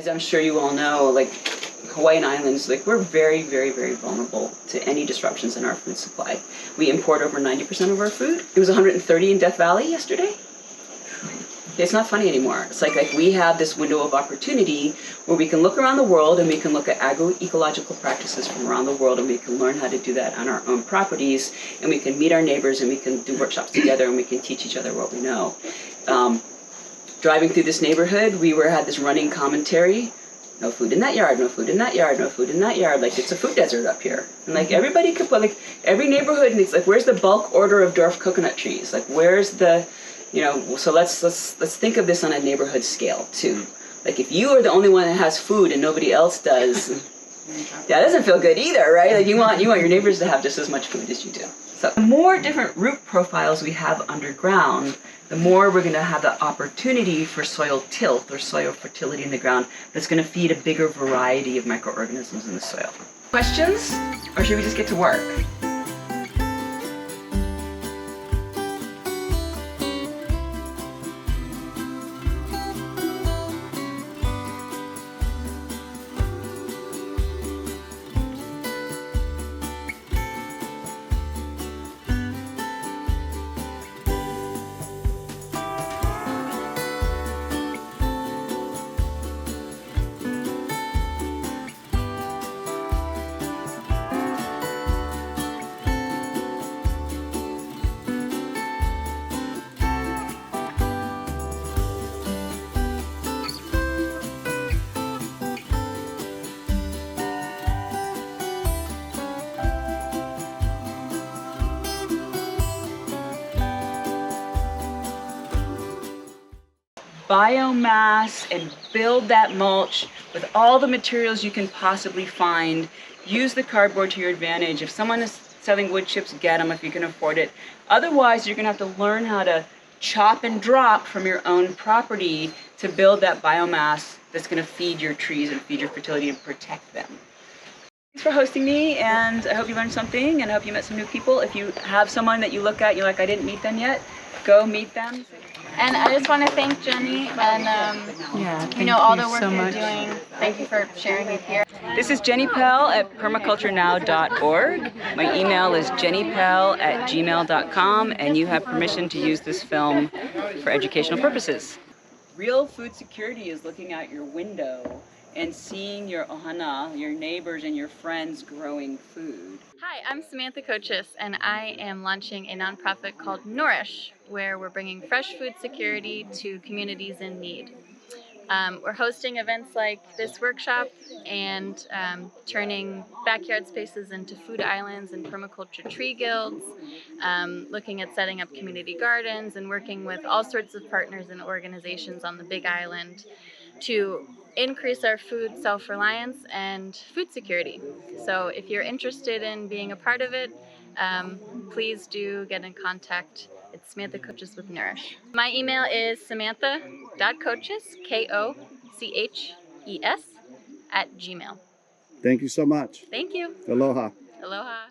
As I'm sure you all know, like Hawaiian Islands, like we're very, very, very vulnerable to any disruptions in our food supply. We import over 90% of our food. It was 130 in Death Valley yesterday. It's not funny anymore. It's like we have this window of opportunity where we can look around the world and we can look at agroecological practices from around the world, and we can learn how to do that on our own properties, and we can meet our neighbors and we can do workshops together and we can teach each other what we know. Driving through this neighborhood, we had this running commentary: no food in that yard, no food in that yard, no food in that yard. Like, it's a food desert up here. And like everybody could put, like every neighborhood needs, like, where's the bulk order of dwarf coconut trees? Like, where's the, you know, so let's think of this on a neighborhood scale too. Like, if you are the only one that has food and nobody else does, that doesn't feel good either, right? Like, you want your neighbors to have just as much food as you do. So the more different root profiles we have underground, the more we're going to have the opportunity for soil tilth or soil fertility in the ground that's going to feed a bigger variety of microorganisms in the soil. Questions? Or should we just get to work? Biomass and build that mulch with all the materials you can possibly find. Use the cardboard to your advantage. If someone is selling wood chips, get them if you can afford it. Otherwise, you're going to have to learn how to chop and drop from your own property to build that biomass that's going to feed your trees and feed your fertility and protect them. Thanks for hosting me, and I hope you learned something, and I hope you met some new people. If you have someone that you look at, you're like, I didn't meet them yet, go meet them. And I just want to thank Jenny and all the work you're doing. Thank you for sharing it here. This is Jenny Pell at permaculturenow.org. My email is jennypell@gmail.com, and you have permission to use this film for educational purposes. Real food security is looking out your window and seeing your ohana, your neighbors and your friends growing food. Hi, I'm Samantha Coaches, and I am launching a nonprofit called Nourish, where we're bringing fresh food security to communities in need. We're hosting events like this workshop and turning backyard spaces into food islands and permaculture tree guilds, looking at setting up community gardens and working with all sorts of partners and organizations on the Big Island to increase our food self-reliance and food security. So if you're interested in being a part of it, please do get in contact. It's Samantha Coaches with Nourish. My email is samantha.coaches, Koches, @gmail. Thank you so much. Thank you. Aloha. Aloha.